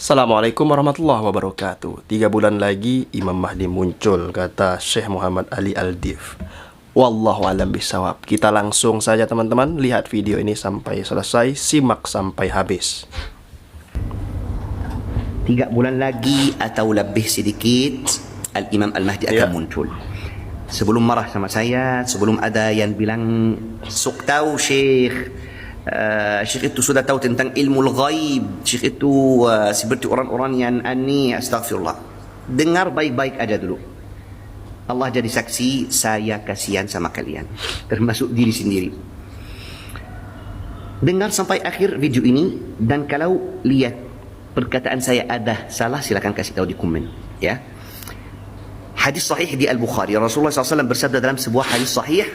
Assalamualaikum warahmatullahi wabarakatuh. 3 bulan lagi Imam Mahdi muncul, kata Syekh Muhammad Ali Al-Dif. Wallahu alam bisawab. Kita langsung saja teman-teman lihat video ini sampai selesai, simak sampai habis. 3 bulan lagi atau lebih sedikit Al-Imam Al-Mahdi akan muncul. Sebelum marah sama saya, sebelum ada yang bilang sok tahu Syekh, Syekh itu sudah tahu tentang ilmu ghaib, Syekh itu seperti orang-orang yang aneh, astagfirullah. Dengar baik-baik aja dulu. Allah jadi saksi, saya kasihan sama kalian, termasuk diri sendiri. Dengar sampai akhir video ini, dan kalau lihat perkataan saya ada salah, silakan kasih tahu di komen, ya. Hadis sahih di Al-Bukhari, Rasulullah SAW bersabda dalam sebuah hadis sahih,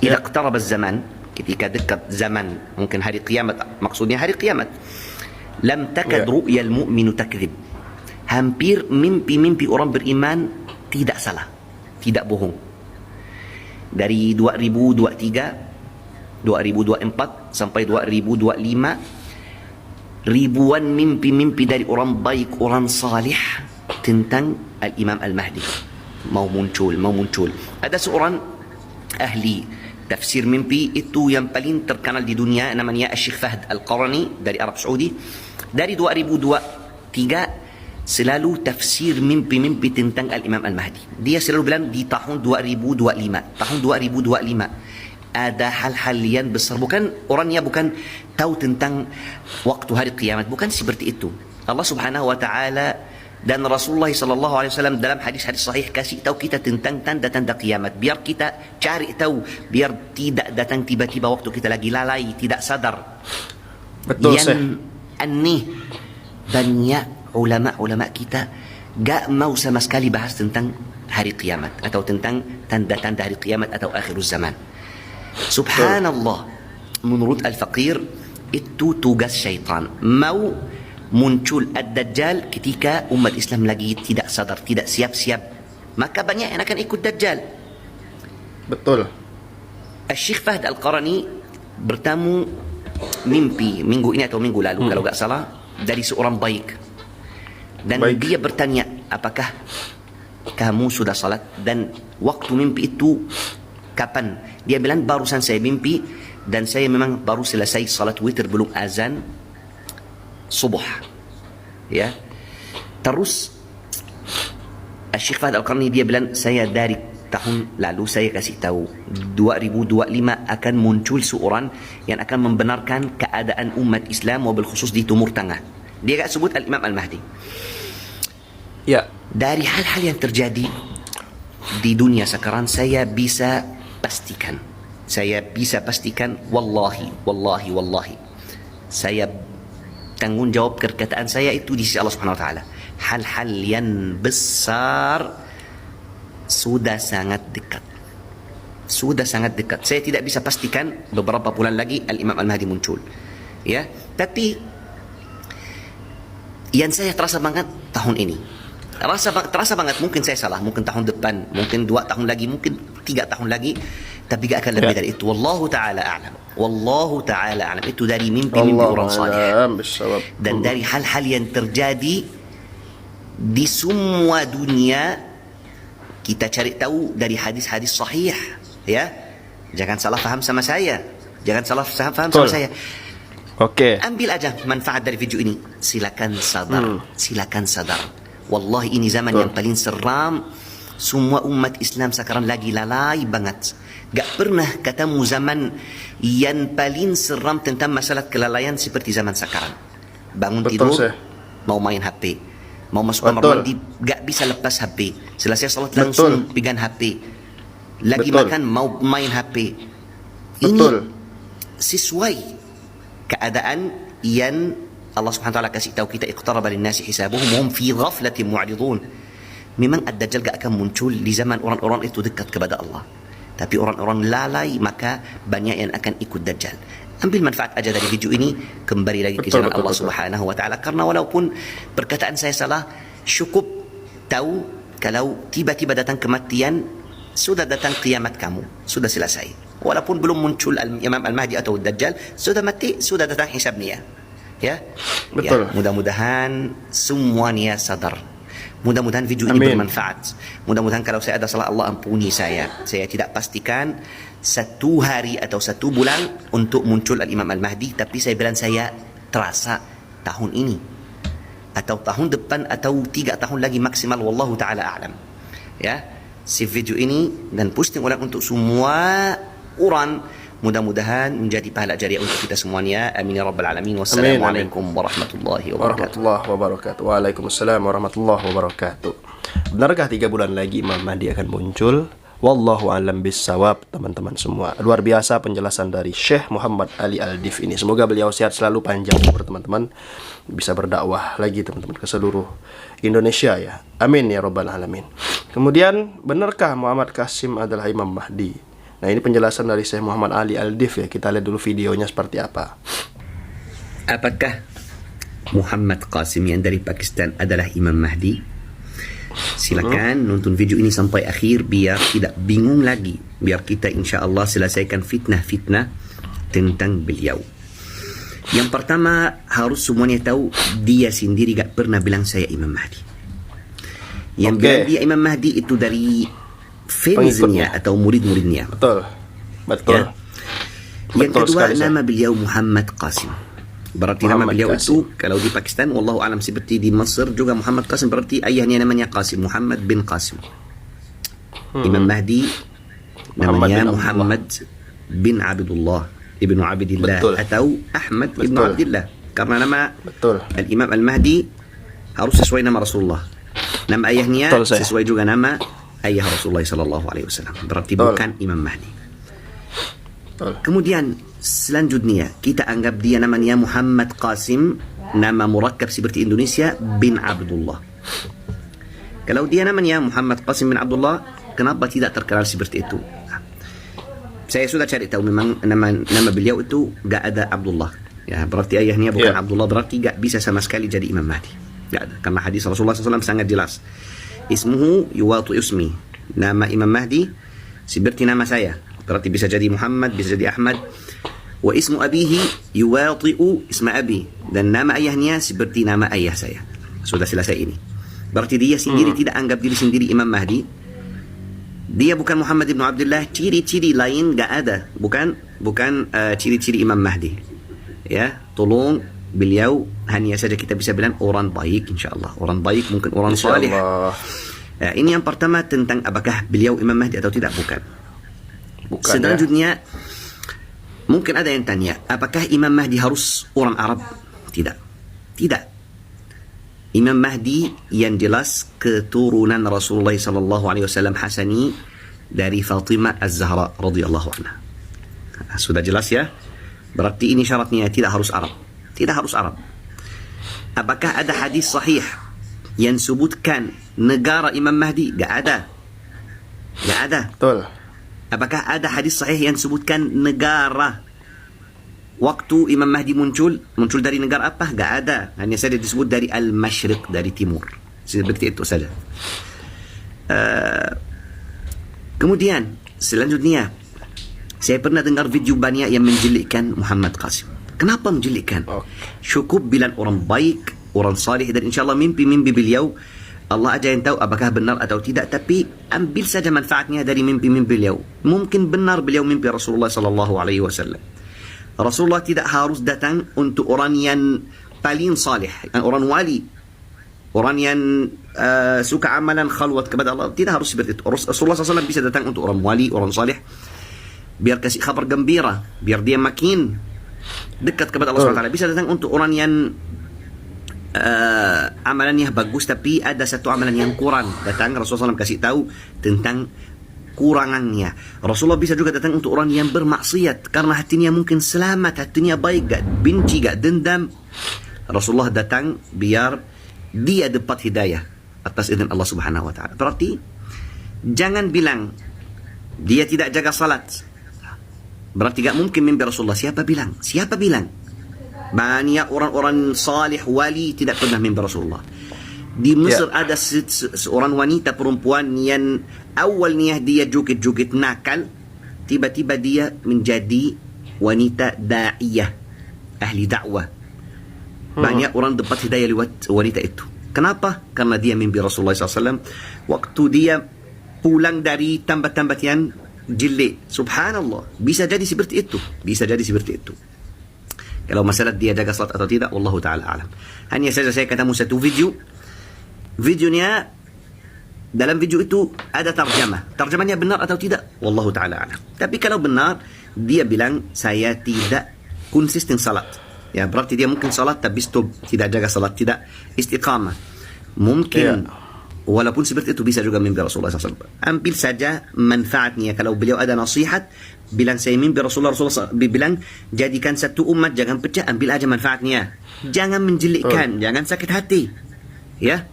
"Idza iqtaraba az-zaman", ketika dekat zaman, mungkin hari kiamat, maksudnya hari kiamat, "lam takad ru'yal mu'minu takdzib", hampir mimpi-mimpi orang beriman tidak salah, tidak bohong. Dari 2023, 2024 sampai 2025, ribuan mimpi-mimpi dari orang baik, orang salih tentang Al-Imam Al-Mahdi mau muncul. Ada seorang ahli tafsir mimpi itu yang paling terkenal di dunia, namanya Syekh Fahd Al-Qarani dari Arab Saudi. Dari 2023 selalu tafsir mimpi-mimpi tentang Al-Imam Al-Mahdi. Dia selalu bilang di tahun 2025 ada hal-hal yang besar. Bukan orangnya bukan tahu tentang waktu hari kiamat, bukan seperti itu. Allah Subhanahu wa taala dan Rasulullah SAW dalam hadis-hadis sahih kasih tahu kita tentang tanda-tanda kiamat, biar kita cari tahu, biar tidak datang tiba-tiba waktu kita lagi lalai, tidak sadar. Betul, yang aneh, banyak ulama-ulama kita gak mau sama sekali bahas tentang hari kiamat atau tentang tanda-tanda hari kiamat atau akhir zaman. Subhanallah, menurut Al-Faqir itu tugas syaitan, mau muncul Ad-Dajjal ketika umat Islam lagi tidak sadar, tidak siap-siap, maka banyak yang akan ikut Dajjal. Betul. Syekh Fahd Al-Qarani bertamu mimpi minggu ini atau minggu lalu kalau tak salah, dari seorang baik, dan dia bertanya, apakah kamu sudah salat? Dan waktu mimpi itu kapan? Dia bilang, barusan saya mimpi dan saya memang baru selesai salat witir, belum azan subuh, ya. Terus Syekh Fahd Al-Qarni dia bilang, saya dari tahun lalu saya kasih tahu 2025 akan muncul seorang yang akan membenarkan keadaan umat Islam, wabil khusus di Timur Tengah. Dia tak sebut Al-Imam Al-Mahdi. Ya. Dari hal-hal yang terjadi di dunia sekarang, saya bisa pastikan, wallahi, saya tanggung jawab perkataan saya itu di sisi Allah Subhanahu wa taala. Hal-hal yang besar sudah sangat dekat. Saya tidak bisa pastikan beberapa bulan lagi Al-Imam Al-Mahdi muncul, ya. Tapi yang saya terasa banget tahun ini, terasa banget, mungkin saya salah, mungkin tahun depan, mungkin 2 tahun lagi, mungkin 3 tahun lagi, tapi gak akan lebih dari itu. Wallahu ta'ala a'lam. Itu dari mimpi-mimpi orang salih, dan dari hal-hal yang terjadi di semua dunia. Kita cari tahu dari hadis-hadis sahih, ya. Jangan salah faham sama saya, sama saya. Oke. Ambil aja manfaat dari video ini. Silakan sadar. Wallahi ini zaman yang paling seram. Semua umat Islam sekarang lagi lalai banget. Gak pernah ketemu zaman yang paling seram tentang masalah kelalaian seperti zaman sekarang. Bangun tidur, mau main HP. Mau masuk kamar mandi, gak bisa lepas HP. Selesai salat langsung pegang HP. Lagi makan, mau main HP. Ini sesuai keadaan yang Allah Subhanahu wa taala kasih tahu kita, iqtaraba lin-nasi hisabuhum wa hum fi ghaflatin mu'ridun. Memang Ad-Dajjal gak akan muncul di zaman orang-orang itu dekat kepada Allah, tapi orang-orang lalai, maka banyak yang akan ikut Dajjal. Ambil manfaat aja dari video ini, kembali lagi ke jalan Allah Subhanahu wa taala. Karena walaupun perkataan saya salah, cukup tahu kalau tiba-tiba datang kematian, sudah datang kiamat kamu, sudah selesai. Walaupun belum muncul Imam Al-Mahdi atau Dajjal, sudah mati, sudah datang hisab niat. Ya, Betul. ya, mudah-mudahan semuanya sadar. Mudah-mudahan video ini Amin. bermanfaat. Mudah-mudahan kalau saya ada salah, Allah ampuni saya. Saya tidak pastikan 1 hari atau 1 bulan untuk muncul Al-Imam Al-Mahdi, tapi saya bilang saya terasa tahun ini atau tahun depan atau 3 tahun lagi maksimal, wallahu taala a'lam. Ya, si video ini dan posting ulang untuk semua orang, mudah-mudahan menjadi pahala jariah untuk kita semuanya. Amin ya rabbal alamin. Wassalamualaikum warahmatullahi wabarakatuh. Warahmatullahi wabarakatuh. Waalaikumsalam warahmatullahi wabarakatuh. Benarkah 3 bulan lagi Imam Mahdi akan muncul? Wallahu alam bissawab, teman-teman semua. Luar biasa penjelasan dari Syekh Muhammad Ali Al-Dif ini. Semoga beliau sehat selalu, panjang umur teman-teman, bisa berdakwah lagi teman-teman ke seluruh Indonesia ya. Amin ya rabbal alamin. Kemudian, benarkah Muhammad Qasim adalah Imam Mahdi? Nah, ini penjelasan dari Syekh Muhammad Ali Al-Dif ya. Kita lihat dulu videonya seperti apa. Apakah Muhammad Qasim yang dari Pakistan adalah Imam Mahdi? Silakan nonton video ini sampai akhir biar tidak bingung lagi, biar kita insya-Allah selesaikan fitnah-fitnah tentang beliau. Yang pertama, harus semuanya tahu dia sendiri gak pernah bilang saya Imam Mahdi. Yang bilang dia Imam Mahdi itu dari fansnya atau murid-muridnya. Betul. Betul. Ya. Yang kedua, nama beliau Muhammad Qasim. Berarti nama beliau itu kalau di Pakistan, wallahu alam, seperti di Mesir juga Muhammad Qasim, berarti ayahnya namanya Qasim, Muhammad bin Qasim. Imam Mahdi namanya Muhammad bin Abdullah ibnu Abdillah atau Ahmad ibnu Abdillah, karena nama Al-Imam Al-Mahdi harus sesuai nama Rasulullah. Nama ayahnya sesuai juga nama ayah Rasulullah sallallahu alaihi wasallam. Berarti bukan Imam Mahdi. Kemudian selanjutnya kita anggap dia namanya Muhammad Qasim, nama murakkab seperti Indonesia, bin Abdullah. Kalau dia namanya Muhammad Qasim bin Abdullah, kenapa tidak terkenal seperti itu? Saya sudah cari tahu, memang nama beliau itu gak ada Abdullah. Ya, berarti ayahnya bukan Abdullah, berarti gak bisa sama sekali jadi Imam Mahdi. Gak ada, karena hadis Rasulullah SAW sangat jelas. Ismuhu yuwatu ismi. Nama Imam Mahdi seperti nama saya. Berarti bisa jadi Muhammad, bisa jadi Ahmad. Wa ismu abihi yuwati'u isma abi. Dan nama ayahnya seperti nama ayah saya. Sudah selesai ini. Berarti dia sendiri tidak anggap diri sendiri Imam Mahdi. Dia bukan Muhammad ibn Abdullah. Ciri-ciri lain gak ada. Bukan ciri-ciri Imam Mahdi. Ya, tolong beliau hanya saja kita bisa bilang orang baik, insyaAllah. Orang baik, mungkin orang salih. Ya, ini yang pertama tentang apakah beliau Imam Mahdi atau tidak. Bukan. Selanjutnya mungkin ada yang tanya, apakah Imam Mahdi harus orang Arab? Tidak. Imam Mahdi yang jelas keturunan Rasulullah sallallahu alaihi wasallam Hasani dari Fatimah Az-Zahra radhiyallahu anha. Sudah jelas ya? Berarti ini syaratnya tidak harus Arab. Tidak harus Arab. Apakah ada hadis sahih yang sebutkan negara Imam Mahdi? Gak ada. Betul. Apakah ada hadis sahih yang sebutkan negara waktu Imam Mahdi muncul dari negara apa? Gak ada. Hanya saja disebut dari Al-Mashriq, dari timur. Seperti itu saja. Kemudian selanjutnya, saya pernah dengar video banyak yang menjelekkan Muhammad Qasim. Kenapa menjelekkan? Cukup bilang orang baik, orang salih, dan insyaAllah mimpi-mimpi beliau Allah aja yang tahu apakah benar atau tidak, tapi ambil saja manfaatnya dari mimpi-mimpi beliau. Mungkin benar beliau mimpi Rasulullah sallallahu alaihi wasallam. Rasulullah tidak harus datang untuk orang yang paling salih, orang wali, orang yang suka amalan khalwat kepada Allah. Tidak harus seperti itu. Rasulullah SAW bisa datang untuk orang wali, orang salih, biar kasih kabar gembira, biar dia makin dekat kepada Allah SWT. Bisa datang untuk orang yang amalannya bagus tapi ada satu amalan yang kurang, datang Rasulullah SAW kasih tahu tentang kurangannya. Rasulullah bisa juga datang untuk orang yang bermaksiat karena hatinya mungkin selamat, hatinya baik, gak benci, gak dendam. Rasulullah datang biar dia dapat hidayah atas izin Allah Subhanahu wa taala. Berarti jangan bilang dia tidak jaga salat, berarti gak mungkin mimpi Rasulullah. Siapa bilang? Banyak orang-orang salih wali tidak pernah mimpi Rasulullah. Di Mesir ada seorang wanita perempuan yang awalnya dia joget-joget nakal, tiba-tiba dia menjadi wanita da'iyah, ahli dakwah. Banyak orang dapat hidayah lewat wanita itu. Kenapa? Karena dia mimpi Rasulullah SAW waktu dia pulang dari tempat-tempat yang jelek. Subhanallah, bisa jadi seperti itu. Bisa jadi seperti itu. Kalau masalah dia jaga salat atau tidak, wallahu ta'ala alam. Hanya saja saya ketemu satu video. Videonya, dalam video itu ada tarjamah. Tarjamahnya benar atau tidak? Wallahu ta'ala alam. Tapi kalau benar, dia bilang, saya tidak konsisten salat. Ya, berarti dia mungkin salat tapi stop, tidak jaga salat, tidak istiqamah. Mungkin walaupun seperti itu bisa juga mimpi Rasulullah SAW. Ambil saja manfaatnya. Kalau beliau ada nasihat, bilang saya mimpi Rasulullah bilang jadikan satu umat, jangan pecah, ambil aja manfaatnya. Jangan menjelekkan, jangan sakit hati. Ya,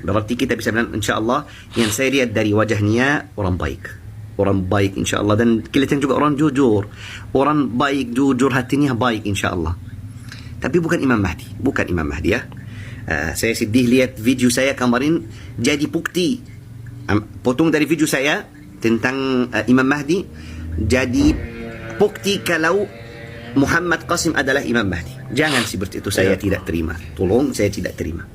berarti kita bisa bilang insyaAllah yang saya lihat dari wajahnya orang baik. Orang baik insyaAllah, dan kelihatan juga orang jujur. Orang baik, jujur, hatinya baik insyaAllah. Tapi bukan Imam Mahdi. Bukan Imam Mahdi ya. Saya sedih lihat video saya kemarin jadi bukti. Potong dari video saya tentang Imam Mahdi jadi bukti kalau Muhammad Qasim adalah Imam Mahdi. Jangan seperti itu, saya tidak terima. Tolong, saya tidak terima.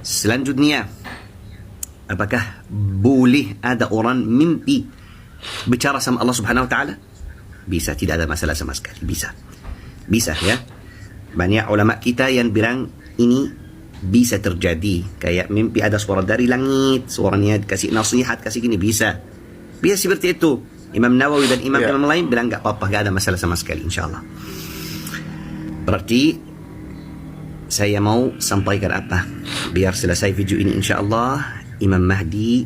Selanjutnya, apakah boleh ada orang mimpi bicara sama Allah Subhanahu wa taala? Bisa, tidak ada masalah sama sekali. Bisa. Bisa ya. Banyak ulama kita yang bilang ini bisa terjadi. Kayak mimpi ada suara dari langit, suaranya kasih nasihat, kasih gini, bisa. Bisa seperti itu. Imam Nawawi dan imam-imam lain bilang enggak apa-apa, enggak ada masalah sama sekali insyaAllah. Berarti saya mau sampaikan apa? Biar selesai video ini insyaAllah, Imam Mahdi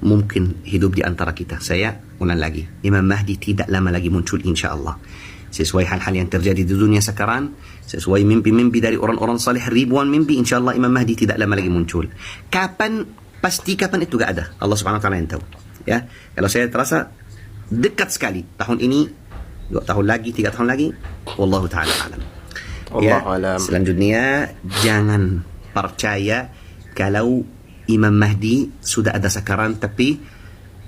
mungkin hidup di antara kita. Saya ulang lagi, Imam Mahdi tidak lama lagi muncul insyaAllah. Sesuai hal-hal yang terjadi di dunia sekarang, sesuai mimpi-mimpi dari orang-orang saleh, ribuan mimpi, insyaAllah Imam Mahdi tidak lama lagi muncul. Kapan? Pasti kapan itu gak ada. Allah Subhanahu wa ta'ala yang tahu. Ya, kalau saya terasa dekat sekali, tahun ini, 2 tahun lagi, 3 tahun lagi, wallahu ta'ala alam. Ya, selanjutnya jangan percaya kalau Imam Mahdi sudah ada sekarang tapi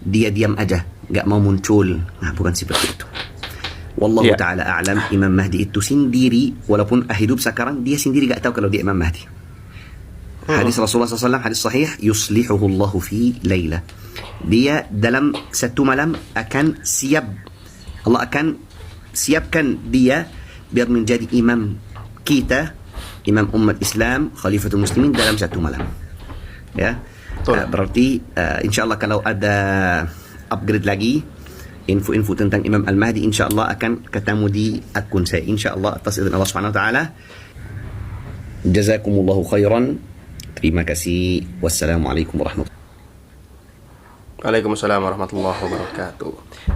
dia diam aja, gak mau muncul. Nah, bukan seperti itu. Wallahu ta'ala a'lam. Imam Mahdi itu sendiri, walaupun hidup sekarang, dia sendiri gak tahu kalau dia Imam Mahdi. Hadis Rasulullah SAW, hadis sahih, yuslihuhu Allahu fi layla. Dia dalam satu malam akan siap, Allah akan siapkan dia biar menjadi imam kita, imam umat Islam, khalifatul muslimin dalam satu malam. Ya, berarti insyaAllah kalau ada upgrade lagi, info-info tentang Imam Al-Mahdi insyaAllah akan ketemu di akun saya insyaAllah atas izin Allah Subhanahu wa ta'ala. Jazakumullahu khairan. Terima kasih. Wassalamualaikum warahmatullahi wabarakatuh. Waalaikumsalam warahmatullahi wabarakatuh.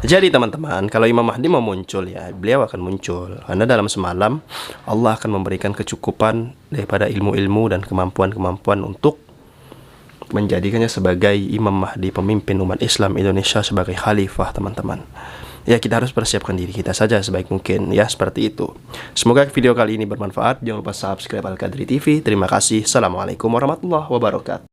Jadi teman-teman, kalau Imam Mahdi mau muncul ya, beliau akan muncul. Karena dalam semalam Allah akan memberikan kecukupan daripada ilmu-ilmu dan kemampuan-kemampuan untuk menjadikannya sebagai Imam Mahdi, pemimpin umat Islam Indonesia, sebagai khalifah teman-teman. Ya, kita harus persiapkan diri kita saja sebaik mungkin ya, seperti itu. Semoga video kali ini bermanfaat. Jangan lupa subscribe Al Qadri TV. Terima kasih. Assalamualaikum warahmatullahi wabarakatuh.